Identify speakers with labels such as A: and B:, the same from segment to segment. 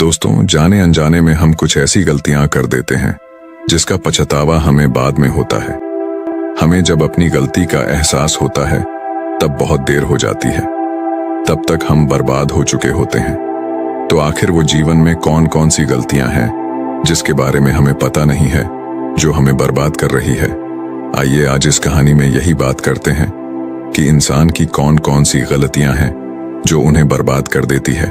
A: दोस्तों, जाने अनजाने में हम कुछ ऐसी गलतियां कर देते हैं जिसका पछतावा हमें बाद में होता है। हमें जब अपनी गलती का एहसास होता है तब बहुत देर हो जाती है। तब तक हम बर्बाद हो चुके होते हैं। तो आखिर वो जीवन में कौन कौन सी गलतियां हैं जिसके बारे में हमें पता नहीं है, जो हमें बर्बाद कर रही है। आइए आज इस कहानी में यही बात करते हैं कि इंसान की कौन कौन सी गलतियां हैं जो उन्हें बर्बाद कर देती है।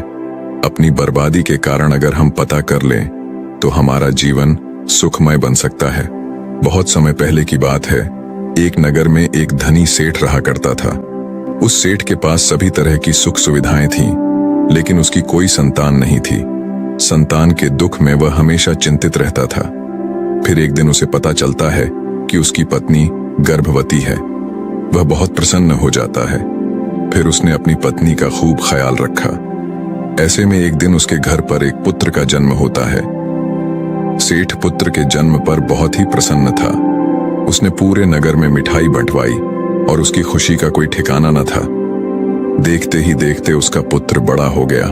A: अपनी बर्बादी के कारण अगर हम पता कर लें तो हमारा जीवन सुखमय बन सकता है। बहुत समय पहले की बात है। एक नगर में एक धनी सेठ रहा करता था। उस सेठ के पास सभी तरह की सुख सुविधाएं थीं, लेकिन उसकी कोई संतान नहीं थी। संतान के दुख में वह हमेशा चिंतित रहता था। फिर एक दिन उसे पता चलता है कि उसकी पत्नी गर्भवती है। वह बहुत प्रसन्न हो जाता है। फिर उसने अपनी पत्नी का खूब ख्याल रखा। ऐसे में एक दिन उसके घर पर एक पुत्र का जन्म होता है। सेठ पुत्र के जन्म पर बहुत ही प्रसन्न था। उसने पूरे नगर में मिठाई बंटवाई और उसकी खुशी का कोई ठिकाना न था। देखते ही देखते उसका पुत्र बड़ा हो गया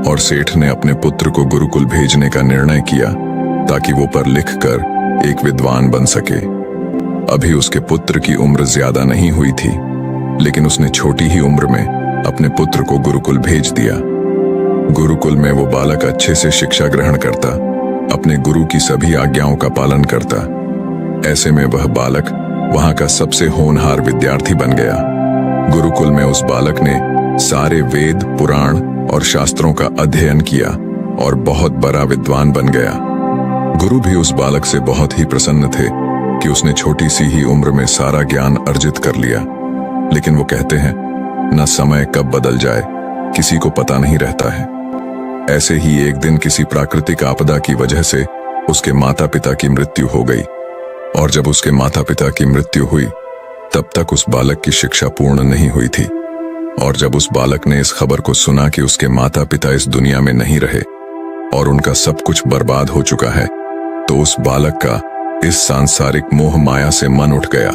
A: और सेठ ने अपने पुत्र को गुरुकुल भेजने का निर्णय किया ताकि वो पढ़ लिख कर एक विद्वान बन सके। अभी उसके पुत्र की उम्र ज्यादा नहीं हुई थी, लेकिन उसने छोटी ही उम्र में अपने पुत्र को गुरुकुल भेज दिया। गुरुकुल में वो बालक अच्छे से शिक्षा ग्रहण करता, अपने गुरु की सभी आज्ञाओं का पालन करता। ऐसे में वह बालक वहां का सबसे होनहार विद्यार्थी बन गया। गुरुकुल में उस बालक ने सारे वेद, पुराण और शास्त्रों का अध्ययन किया और बहुत बड़ा विद्वान बन गया। गुरु भी उस बालक से बहुत ही प्रसन्न थे कि उसने छोटी सी ही उम्र में सारा ज्ञान अर्जित कर लिया। लेकिन वो कहते हैं, न समय कब बदल जाए किसी को पता नहीं रहता है। ऐसे ही एक दिन किसी प्राकृतिक आपदा की वजह से उसके माता पिता की मृत्यु हो गई। और जब उसके माता पिता की मृत्यु हुई तब तक उस बालक की शिक्षा पूर्ण नहीं हुई थी। और जब उस बालक ने इस खबर को सुना कि उसके माता पिता इस दुनिया में नहीं रहे और उनका सब कुछ बर्बाद हो चुका है, तो उस बालक का इस सांसारिक मोह माया से मन उठ गया।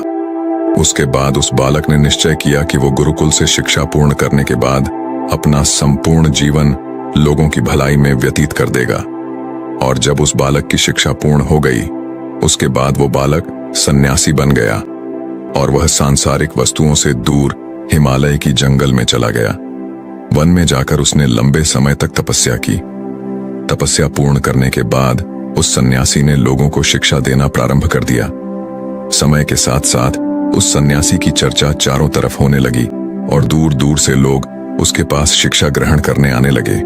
A: उसके बाद उस बालक ने निश्चय किया कि वो गुरुकुल से शिक्षा पूर्ण करने के बाद अपना संपूर्ण जीवन लोगों की भलाई में व्यतीत कर देगा। और जब उस बालक की शिक्षा पूर्ण हो गई, उसके बाद वो बालक सन्यासी बन गया और वह सांसारिक वस्तुओं से दूर हिमालय की जंगल में चला गया। वन में जाकर उसने लंबे समय तक तपस्या की। तपस्या पूर्ण करने के बाद उस सन्यासी ने लोगों को शिक्षा देना प्रारंभ कर दिया। समय के साथ साथ उस सन्यासी की चर्चा चारों तरफ होने लगी और दूर दूर से लोग उसके पास शिक्षा ग्रहण करने आने लगे।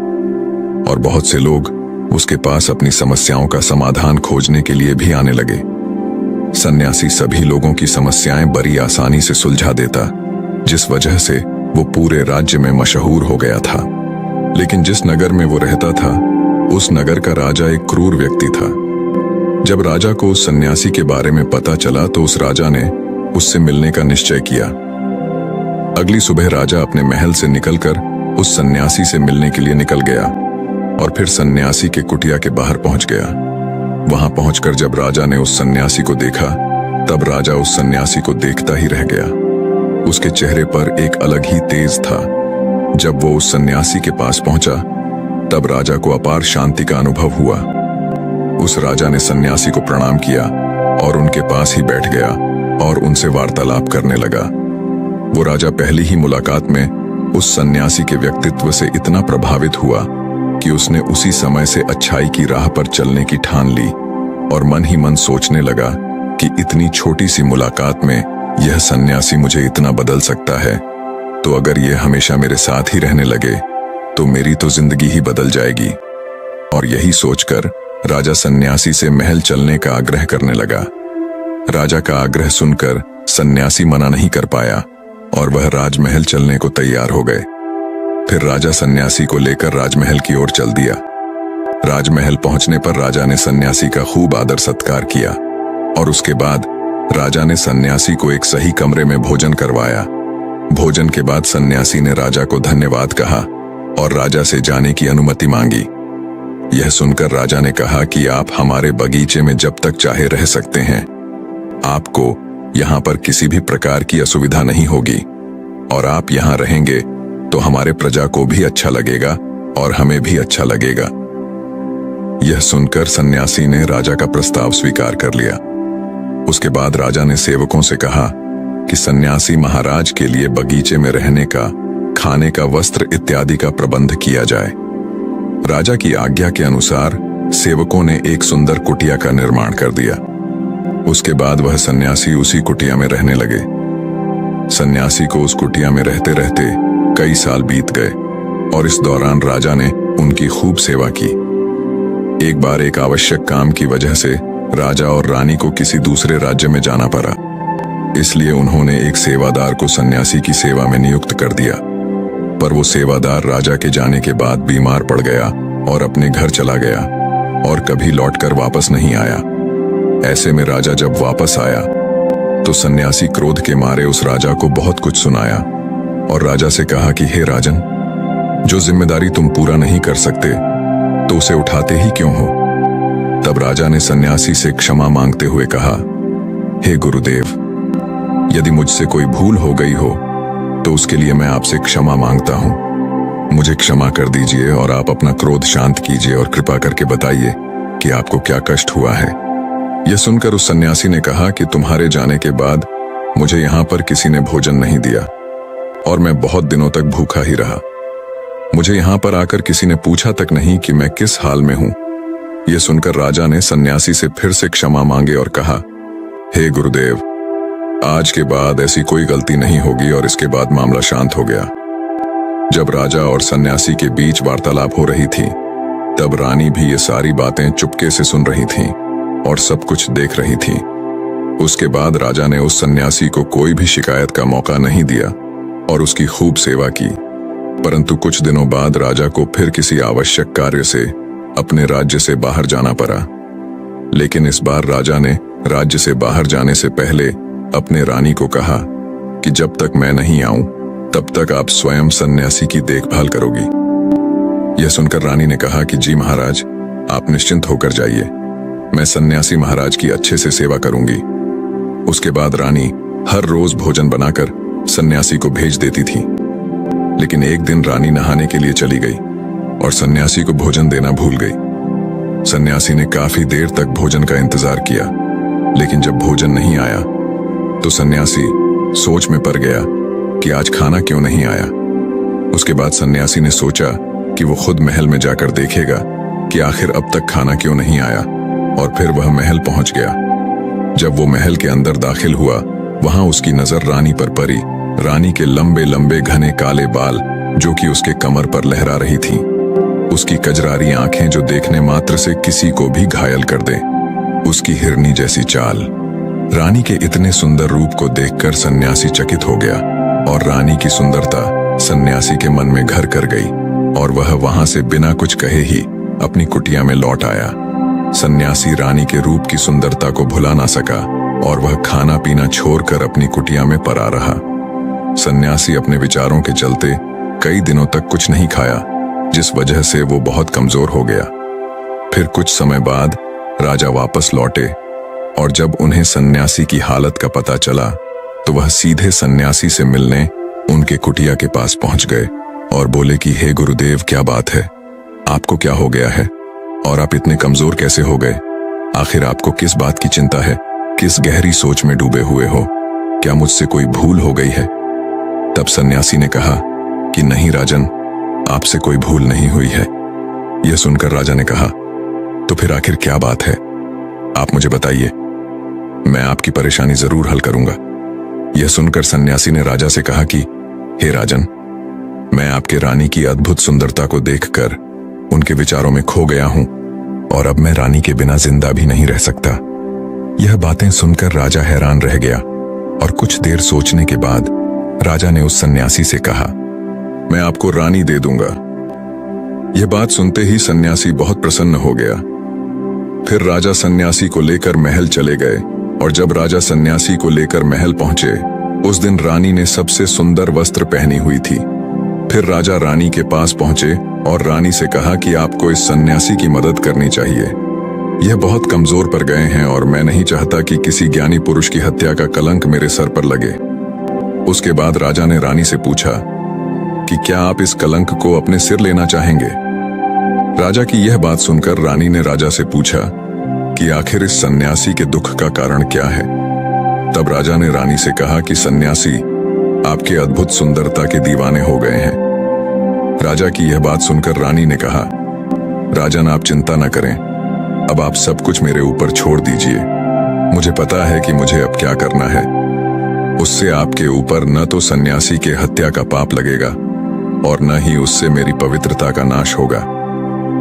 A: और बहुत से लोग उसके पास अपनी समस्याओं का समाधान खोजने के लिए भी आने लगे। सन्यासी सभी लोगों की समस्याएं बड़ी आसानी से सुलझा देता, जिस वजह से वो पूरे राज्य में मशहूर हो गया था। लेकिन जिस नगर में वो रहता था, उस नगर का राजा एक क्रूर व्यक्ति था। जब राजा को उस सन्यासी के बारे में पता चला तो उस राजा ने उससे मिलने का निश्चय किया। अगली सुबह राजा अपने महल से निकलकर उस सन्यासी से मिलने के लिए निकल गया और फिर सन्यासी के कुटिया के बाहर पहुंच गया। वहां पहुंचकर जब राजा ने उस सन्यासी को देखा, तब राजा उस सन्यासी को देखता ही रह गया। उसके चेहरे पर एक अलग ही तेज था। जब वो उस सन्यासी के पास पहुंचा, तब राजा को अपार शांति का अनुभव हुआ। उस राजा ने सन्यासी को प्रणाम किया और उनके पास ही बैठ गया और उनसे वार्तालाप करने लगा। वो राजा पहली ही मुलाकात में उस सन्यासी के व्यक्तित्व से इतना प्रभावित हुआ कि उसने उसी समय से अच्छाई की राह पर चलने की ठान ली और मन ही मन सोचने लगा कि इतनी छोटी सी मुलाकात में यह सन्यासी मुझे इतना बदल सकता है, तो अगर यह हमेशा मेरे साथ ही रहने लगे तो मेरी तो जिंदगी ही बदल जाएगी। और यही सोचकर राजा सन्यासी से महल चलने का आग्रह करने लगा। राजा का आग्रह सुनकर सन्यासी मना नहीं कर पाया और वह राजमहल चलने को तैयार हो गए। फिर राजा सन्यासी को लेकर राजमहल की ओर चल दिया। राजमहल पहुंचने पर राजा ने सन्यासी का खूब आदर सत्कार किया और उसके बाद राजा ने सन्यासी को एक सही कमरे में भोजन करवाया। भोजन के बाद सन्यासी ने राजा को धन्यवाद कहा और राजा से जाने की अनुमति मांगी। यह सुनकर राजा ने कहा कि आप हमारे बगीचे में जब तक चाहे रह सकते हैं। आपको यहाँ पर किसी भी प्रकार की असुविधा नहीं होगी और आप यहाँ रहेंगे तो हमारे प्रजा को भी अच्छा लगेगा और हमें भी अच्छा लगेगा। यह सुनकर सन्यासी ने राजा का प्रस्ताव स्वीकार कर लिया। उसके बाद राजा ने सेवकों से कहा कि सन्यासी महाराज के लिए बगीचे में रहने का, खाने का, वस्त्र इत्यादि का प्रबंध किया जाए। राजा की आज्ञा के अनुसार सेवकों ने एक सुंदर कुटिया का निर्माण कर दिया। उसके बाद वह सन्यासी उसी कुटिया में रहने लगे। सन्यासी को उस कुटिया में रहते रहते कई साल बीत गए और इस दौरान राजा ने उनकी खूब सेवा की। एक बार एक आवश्यक काम की वजह से राजा और रानी को किसी दूसरे राज्य में जाना पड़ा, इसलिए उन्होंने एक सेवादार को सन्यासी की सेवा में नियुक्त कर दिया। पर वो सेवादार राजा के जाने के बाद बीमार पड़ गया और अपने घर चला गया और कभी लौटकर वापस नहीं आया। ऐसे में राजा जब वापस आया तो सन्यासी क्रोध के मारे उस राजा को बहुत कुछ सुनाया और राजा से कहा कि हे राजन, जो जिम्मेदारी तुम पूरा नहीं कर सकते तो उसे उठाते ही क्यों हो। तब राजा ने सन्यासी से क्षमा मांगते हुए कहा, हे गुरुदेव, यदि मुझसे कोई भूल हो गई हो तो उसके लिए मैं आपसे क्षमा मांगता हूं। मुझे क्षमा कर दीजिए और आप अपना क्रोध शांत कीजिए और कृपा करके बताइए कि आपको क्या कष्ट हुआ है। यह सुनकर उस सन्यासी ने कहा कि तुम्हारे जाने के बाद मुझे यहां पर किसी ने भोजन नहीं दिया और मैं बहुत दिनों तक भूखा ही रहा। मुझे यहां पर आकर किसी ने पूछा तक नहीं कि मैं किस हाल में हूं। यह सुनकर राजा ने सन्यासी से फिर से क्षमा मांगे और कहा, हे गुरुदेव, आज के बाद ऐसी कोई गलती नहीं होगी। और इसके बाद मामला शांत हो गया। जब राजा और सन्यासी के बीच वार्तालाप हो रही थी तब रानी भी ये सारी बातें चुपके से सुन रही थी और सब कुछ देख रही थी। उसके बाद राजा ने उस सन्यासी को कोई भी शिकायत का मौका नहीं दिया और उसकी खूब सेवा की। परंतु कुछ दिनों बाद राजा को फिर किसी आवश्यक कार्य से अपने राज्य से बाहर जाना पड़ा। लेकिन इस बार राजा ने राज्य से बाहर जाने से पहले अपने रानी को कहा कि जब तक मैं नहीं आऊं तब तक आप स्वयं सन्यासी की देखभाल करोगी। यह सुनकर रानी ने कहा कि जी महाराज, आप निश्चिंत होकर जाइए, मैं सन्यासी महाराज की अच्छे से सेवा करूंगी। उसके बाद रानी हर रोज भोजन बनाकर सन्यासी को भेज देती थी। लेकिन एक दिन रानी नहाने के लिए चली गई और सन्यासी को भोजन देना भूल गई। सन्यासी ने काफी देर तक भोजन का इंतजार किया, लेकिन जब भोजन नहीं आया तो सन्यासी सोच में पड़ गया कि आज खाना क्यों नहीं आया। उसके बाद सन्यासी ने सोचा कि वो खुद महल में जाकर देखेगा कि आखिर अब तक खाना क्यों नहीं आया, और फिर वह महल पहुंच गया। जब वो महल के अंदर दाखिल हुआ, वहां उसकी नजर रानी पर पड़ी। रानी के लंबे लंबे घने काले बाल जो कि उसके कमर पर लहरा रही थी, उसकी कजरारी आंखें जो देखने मात्र से किसी को भी घायल कर दे, उसकी हिरनी जैसी चाल। रानी के इतने सुंदर रूप को देखकर सन्यासी चकित हो गया और रानी की सुंदरता सन्यासी के मन में घर कर गई और वह वहां से बिना कुछ कहे ही अपनी कुटिया में लौट आया। सन्यासी रानी के रूप की सुंदरता को भुला ना सका और वह खाना पीना छोड़कर अपनी कुटिया में पड़ा रहा। सन्यासी अपने विचारों के चलते कई दिनों तक कुछ नहीं खाया, जिस वजह से वो बहुत कमजोर हो गया। फिर कुछ समय बाद राजा वापस लौटे और जब उन्हें सन्यासी की हालत का पता चला तो वह सीधे सन्यासी से मिलने उनके कुटिया के पास पहुंच गए और बोले कि हे गुरुदेव, क्या बात है, आपको क्या हो गया है और आप इतने कमजोर कैसे हो गए? आखिर आपको किस बात की चिंता है? किस गहरी सोच में डूबे हुए हो? क्या मुझसे कोई भूल हो गई है? तब सन्यासी ने कहा कि नहीं राजन, आपसे कोई भूल नहीं हुई है। यह सुनकर राजा ने कहा, तो फिर आखिर क्या बात है, आप मुझे बताइए, मैं आपकी परेशानी जरूर हल करूंगा। यह सुनकर सन्यासी ने राजा से कहा कि हे राजन, मैं आपके रानी की अद्भुत सुंदरता को देखकर उनके विचारों में खो गया हूं और अब मैं रानी के बिना जिंदा भी नहीं रह सकता। यह बातें सुनकर राजा हैरान रह गया और कुछ देर सोचने के बाद राजा ने उस सन्यासी से कहा, मैं आपको रानी दे दूंगा। यह बात सुनते ही सन्यासी बहुत प्रसन्न हो गया। फिर राजा सन्यासी को लेकर महल चले गए और जब राजा सन्यासी को लेकर महल पहुंचे, उस दिन रानी ने सबसे सुंदर वस्त्र पहनी हुई थी। फिर राजा रानी के पास पहुंचे और रानी से कहा कि आपको इस सन्यासी की मदद करनी चाहिए। यह बहुत कमजोर पड़ गए हैं और मैं नहीं चाहता कि किसी ज्ञानी पुरुष की हत्या का कलंक मेरे सर पर लगे। उसके बाद राजा ने रानी से पूछा कि क्या आप इस कलंक को अपने सिर लेना चाहेंगे? राजा की यह बात सुनकर रानी ने राजा से पूछा कि आखिर इस सन्यासी के दुख का कारण क्या है। तब राजा ने रानी से कहा कि सन्यासी आपके अद्भुत सुंदरता के दीवाने हो गए हैं। राजा की यह बात सुनकर रानी ने कहा, राजन आप चिंता न करें, अब आप सब कुछ मेरे ऊपर छोड़ दीजिए। मुझे पता है कि मुझे अब क्या करना है। उससे आपके ऊपर न तो सन्यासी के हत्या का पाप लगेगा और न ही उससे मेरी पवित्रता का नाश होगा।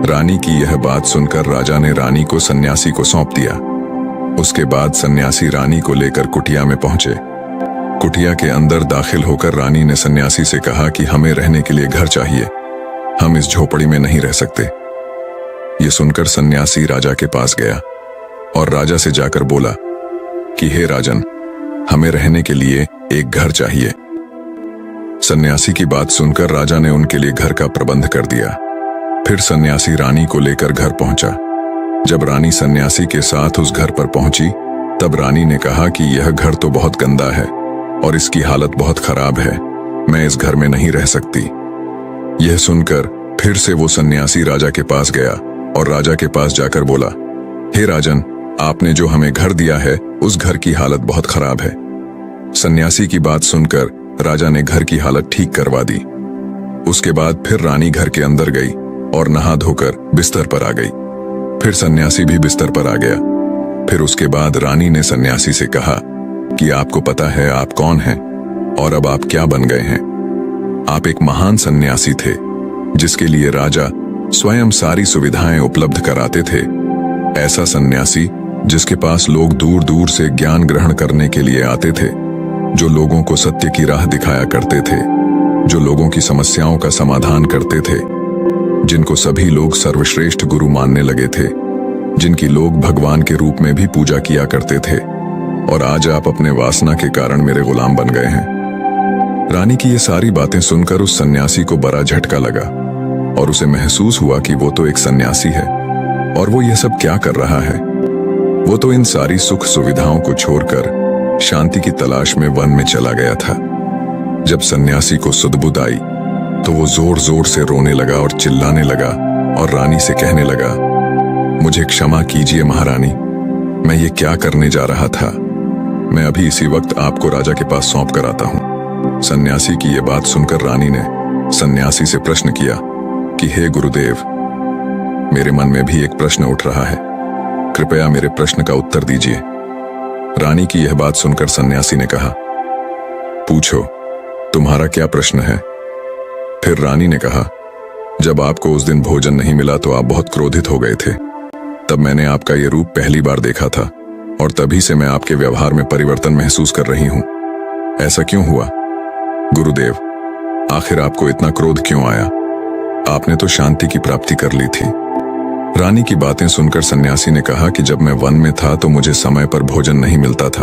A: रानी की यह बात सुनकर राजा ने रानी को सन्यासी को सौंप दिया। उसके बाद सन्यासी रानी को लेकर कुटिया में पहुंचे। कुटिया के अंदर दाखिल होकर रानी ने सन्यासी से कहा कि हमें रहने के लिए घर चाहिए, हम इस झोपड़ी में नहीं रह सकते। ये सुनकर सन्यासी राजा के पास गया और राजा से जाकर बोला कि हे राजन, हमें रहने के लिए एक घर चाहिए। सन्यासी की बात सुनकर राजा ने उनके लिए घर का प्रबंध कर दिया। फिर सन्यासी रानी को लेकर घर पहुंचा। जब रानी सन्यासी के साथ उस घर पर पहुंची, तब रानी ने कहा कि यह घर तो बहुत गंदा है और इसकी हालत बहुत खराब है, मैं इस घर में नहीं रह सकती। यह सुनकर फिर से वो सन्यासी राजा के पास गया और राजा के पास जाकर बोला, हे राजन, आपने जो हमें घर दिया है उस घर की हालत बहुत खराब है। सन्यासी की बात सुनकर राजा ने घर की हालत ठीक करवा दी। उसके बाद फिर रानी घर के अंदर गई और नहा धोकर बिस्तर पर आ गई। फिर सन्यासी भी बिस्तर पर आ गया। फिर उसके बाद रानी ने सन्यासी से कहा कि आपको पता है आप कौन हैं और अब आप क्या बन गए हैं। आप एक महान सन्यासी थे जिसके लिए राजा स्वयं सारी सुविधाएं उपलब्ध कराते थे। ऐसा सन्यासी जिसके पास लोग दूर दूर से ज्ञान ग्रहण करने के लिए आते थे, जो लोगों को सत्य की राह दिखाया करते थे, जो लोगों की समस्याओं का समाधान करते थे, जिनको सभी लोग सर्वश्रेष्ठ गुरु मानने लगे थे, जिनकी लोग भगवान के रूप में भी पूजा किया करते थे। और आज आप अपने वासना के कारण मेरे गुलाम बन गए हैं। रानी की ये सारी बातें सुनकर उस सन्यासी को बड़ा झटका लगा और उसे महसूस हुआ कि वो तो एक सन्यासी है और वो ये सब क्या कर रहा है। वो तो इन सारी सुख सुविधाओं को छोड़कर शांति की तलाश में वन में चला गया था। जब सन्यासी को सुध-बुध आई तो वो जोर जोर से रोने लगा और चिल्लाने लगा और रानी से कहने लगा, मुझे क्षमा कीजिए महारानी, मैं ये क्या करने जा रहा था। मैं अभी इसी वक्त आपको राजा के पास सौंप कर आता हूँ। सन्यासी की ये बात सुनकर रानी ने सन्यासी से प्रश्न किया कि हे गुरुदेव, मेरे मन में भी एक प्रश्न उठ रहा है, कृपया मेरे प्रश्न का उत्तर दीजिए। रानी की यह बात सुनकर सन्यासी ने कहा, पूछो, तुम्हारा क्या प्रश्न है। फिर रानी ने कहा, जब आपको उस दिन भोजन नहीं मिला तो आप बहुत क्रोधित हो गए थे। तब मैंने आपका ये रूप पहली बार देखा था और तभी से मैं आपके व्यवहार में परिवर्तन महसूस कर रही हूं। ऐसा क्यों हुआ गुरुदेव? आखिर आपको इतना क्रोध क्यों आया? आपने तो शांति की प्राप्ति कर ली थी। रानी की बातें सुनकर सन्यासी ने कहा कि जब मैं वन में था तो मुझे समय पर भोजन नहीं मिलता था।